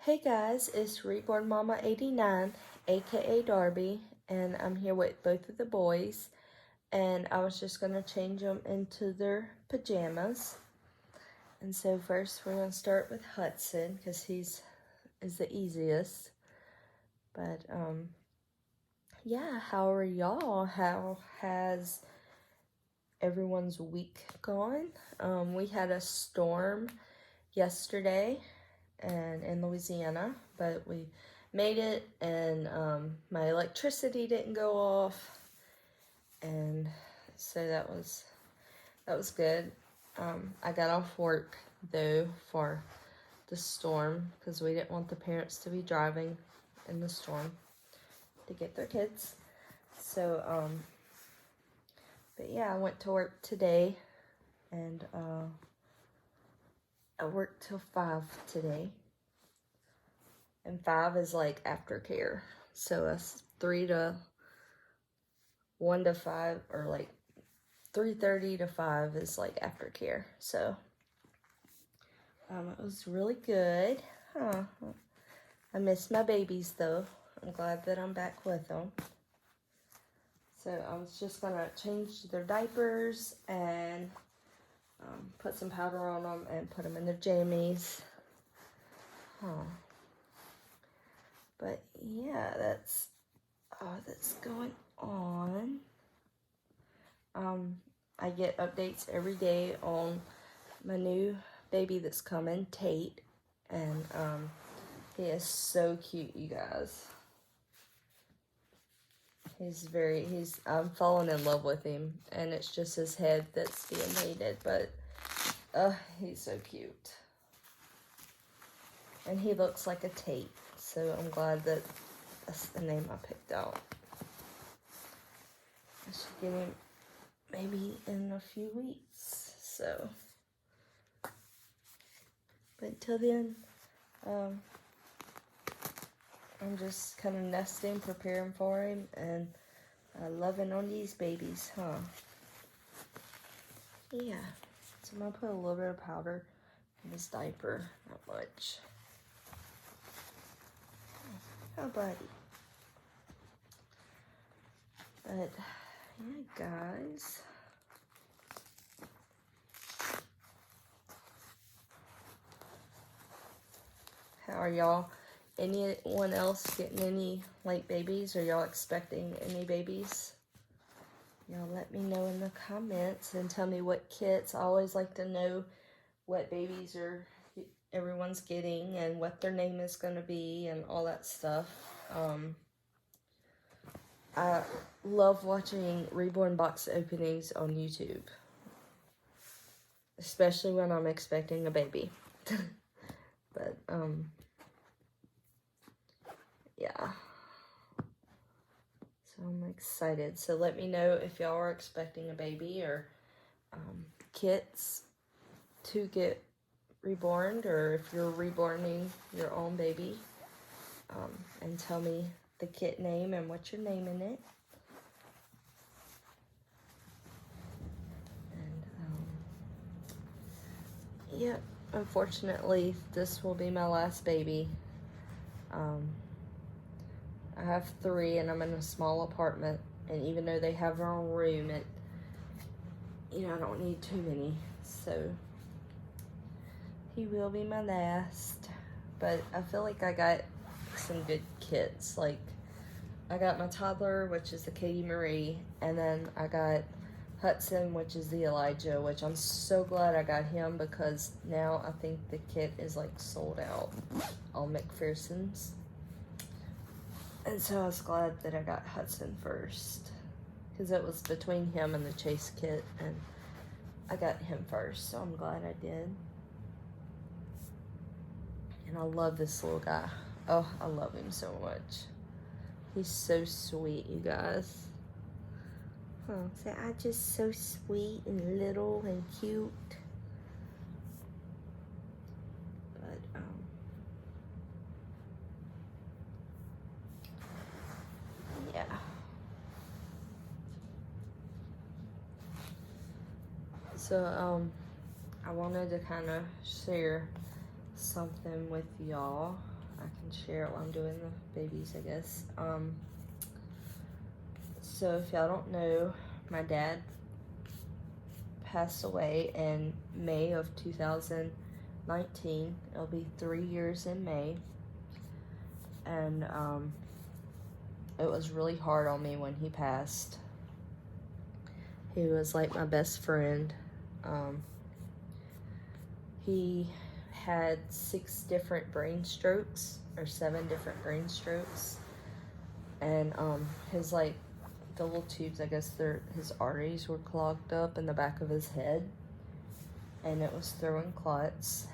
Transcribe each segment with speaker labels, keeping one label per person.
Speaker 1: Hey guys, it's Reborn Mama 89, aka Darby, and I'm here with both of the boys. And I was just gonna change them into their pajamas. And so first we're gonna start with Hudson because he's is the easiest. But yeah, how are y'all? How has everyone's week gone? We had a storm yesterday and in Louisiana, but we made it, and my electricity didn't go off, and so that was good. I got off work though for the storm because we didn't want the parents to be driving in the storm to get their kids. So but yeah, I went to work today, and I worked till 5 today. And 5 is like aftercare. So that's 1 to 5, or like 3:30 to 5 is like aftercare. So it was really good. I miss my babies though. I'm glad that I'm back with them. So I was just gonna change their diapers and put some powder on them and put them in their jammies. But yeah, that's going on. I get updates every day on my new baby that's coming, Tate, and he is so cute, you guys. I'm falling in love with him, and it's just his head that's being hated, but he's so cute. And he looks like a Tate, so I'm glad that that's the name I picked out. I should get him maybe in a few weeks, so. But until then, I'm just kind of nesting, preparing for him, and loving on these babies, Yeah. So I'm going to put a little bit of powder in his diaper, not much. Oh, buddy. But, yeah, guys. How are y'all? Anyone else getting any late babies? Or y'all expecting any babies? Y'all let me know in the comments and tell me what kits. I always like to know what babies everyone's getting and what their name is going to be and all that stuff. I love watching reborn box openings on YouTube, especially when I'm expecting a baby. But yeah, so I'm excited. So let me know if y'all are expecting a baby, or kits to get reborn, or if you're reborning your own baby, and tell me the kit name and what you're naming it. And yep, unfortunately this will be my last baby. I have 3 and I'm in a small apartment, and even though they have their own room, I don't need too many, so he will be my last. But I feel like I got some good kits. Like, I got my toddler, which is the Katie Marie, and then I got Hudson, which is the Elijah, which I'm so glad I got him, because now I think the kit is like sold out on McPherson's. And so I was glad that I got Hudson first, because it was between him and the Chase kit, and I got him first, so I'm glad I did. And I love this little guy. Oh, I love him so much. He's so sweet, you guys. So I'm just so sweet and little and cute. But yeah. So I wanted to kind of share something with y'all. I can share it while I'm doing the babies, I guess. So if y'all don't know, my dad passed away in May of 2019. It'll be 3 years in May. And it was really hard on me when he passed. He was like my best friend. He had 6 different brain strokes, or 7 different brain strokes. And his, like, the little tubes, I guess his arteries were clogged up in the back of his head. And it was throwing clots.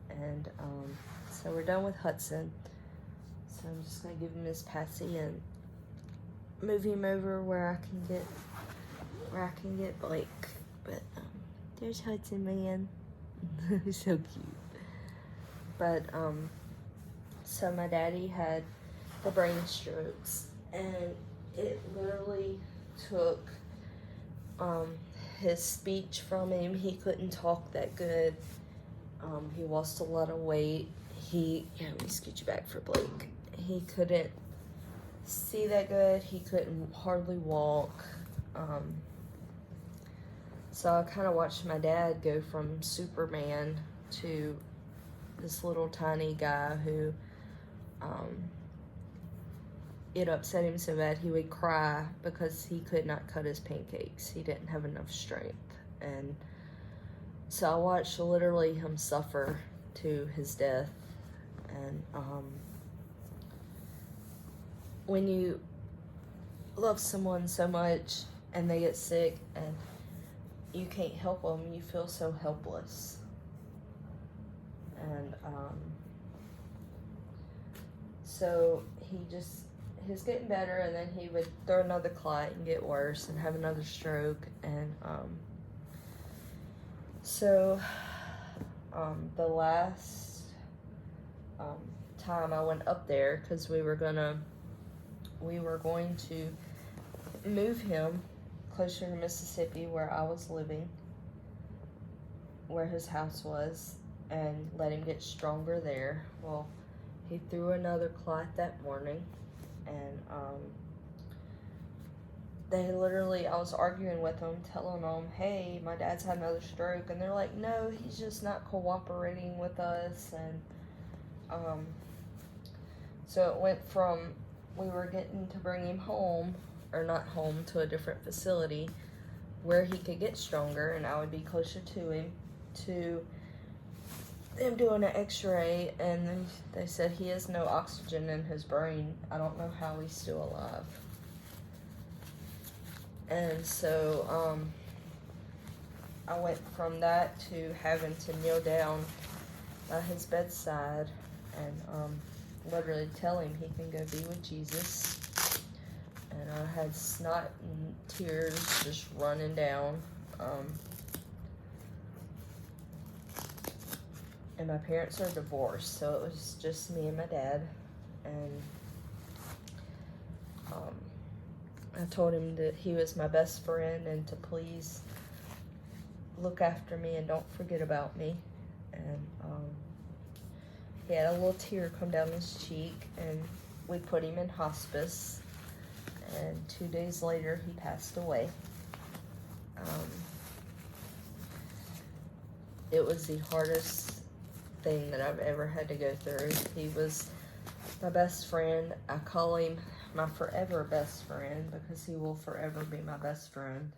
Speaker 1: And so we're done with Hudson. So I'm just gonna give him his passy and move him over where I can get Blake. But there's Hudson, man. He's so cute. But so my daddy had the brain strokes, and it literally took his speech from him. He couldn't talk that good. He lost a lot of weight. Let me scoot you back for Blake. He couldn't see that good. He couldn't hardly walk. So I kind of watched my dad go from Superman to this little tiny guy who, it upset him so bad he would cry because he could not cut his pancakes. He didn't have enough strength. And so I watched literally him suffer to his death. And when you love someone so much and they get sick and you can't help them, you feel so helpless. And so he was getting better, and then he would throw another clot and get worse and have another stroke. And so the last time I went up there, because we were going to move him closer to Mississippi, where I was living, where his house was, and let him get stronger there. Well, he threw another clot that morning, and I was arguing with them, telling them, hey, my dad's had another stroke, and they're like, no, he's just not cooperating with us. And so it went from, we were getting to bring him home, or not home, to a different facility where he could get stronger and I would be closer to him, to them doing an x-ray, and they said he has no oxygen in his brain. I don't know how he's still alive. And so I went from that to having to kneel down by his bedside and literally tell him he can go be with Jesus. And I had snot and tears just running down. And my parents are divorced, so it was just me and my dad. And I told him that he was my best friend and to please look after me and don't forget about me. And he had a little tear come down his cheek, and we put him in hospice. And 2 days later, he passed away. It was the hardest thing that I've ever had to go through. He was my best friend. I call him my forever best friend because he will forever be my best friend.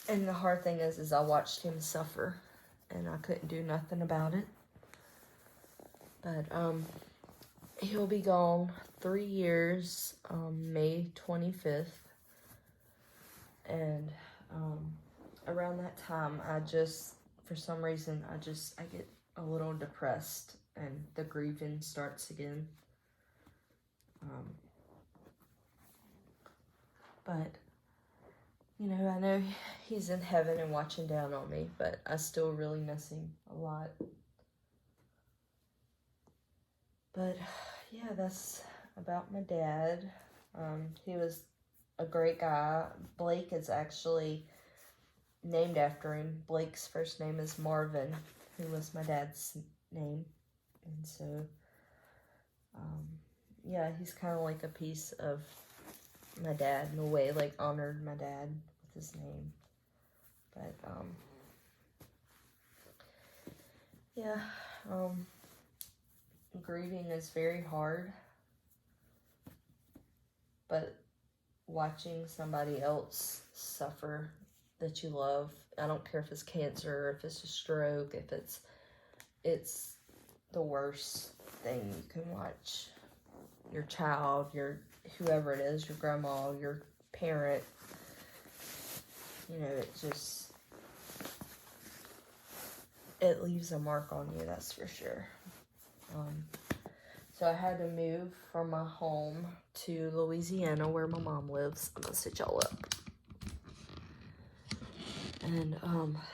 Speaker 1: And the hard thing is I watched him suffer, and I couldn't do nothing about it. But he'll be gone 3 years, May 25th. And around that time, for some reason, I get a little depressed, and the grieving starts again. But, I know he's in heaven and watching down on me, but I still really miss him a lot. But, yeah, that's about my dad. He was a great guy. Blake is actually named after him. Blake's first name is Marvin, who was my dad's name. And so, yeah, he's kind of like a piece of my dad in a way, like honored my dad with his name. But, yeah, grieving is very hard, but watching somebody else suffer that you love, I don't care if it's cancer, if it's a stroke, if it's the worst thing you can watch. Your child, your whoever it is, your grandma, your parent, it leaves a mark on you, that's for sure. So I had to move from my home to Louisiana where my mom lives. I'm gonna sit y'all up. And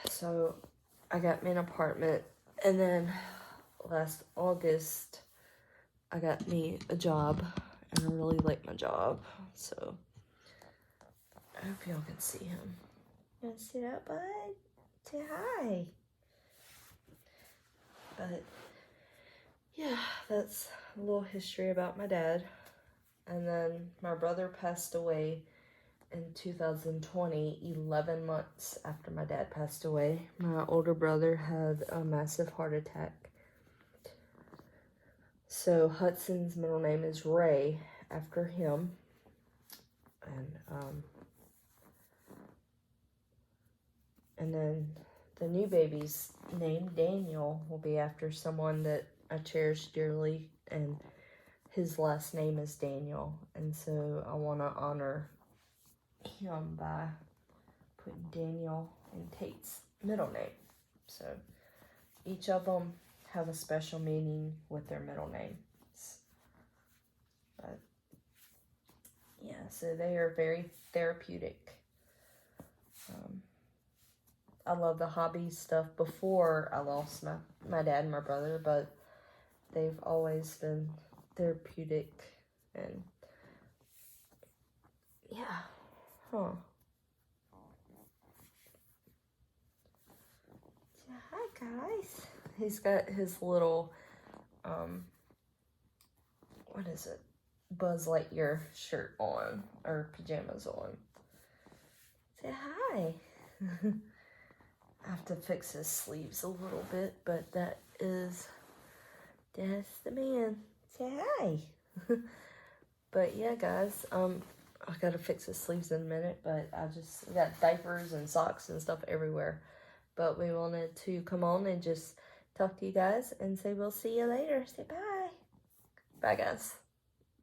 Speaker 1: so I got me an apartment, and then last August I got me a job, and I really like my job, so I hope y'all can see him. You wanna see that, bud? Say hi. But yeah, that's a little history about my dad. And then my brother passed away in 2020, 11 months after my dad passed away. My older brother had a massive heart attack. So Hudson's middle name is Ray after him. And then the new baby's name, Daniel, will be after someone that I cherish dearly, and his last name is Daniel. And so I want to honor him by putting Daniel in Tate's middle name. So each of them have a special meaning with their middle names. But yeah, so they are very therapeutic. I love the hobby stuff before I lost my dad and my brother, but they've always been therapeutic, and yeah, huh. Say hi, guys. He's got his little, what is it? Buzz Lightyear shirt on, or pajamas on. Say hi. I have to fix his sleeves a little bit, but that's the man. Say hi. But yeah, guys, I gotta fix his sleeves in a minute, but we got diapers and socks and stuff everywhere. But we wanted to come on and just talk to you guys and say we'll see you later. Say bye. Bye, guys.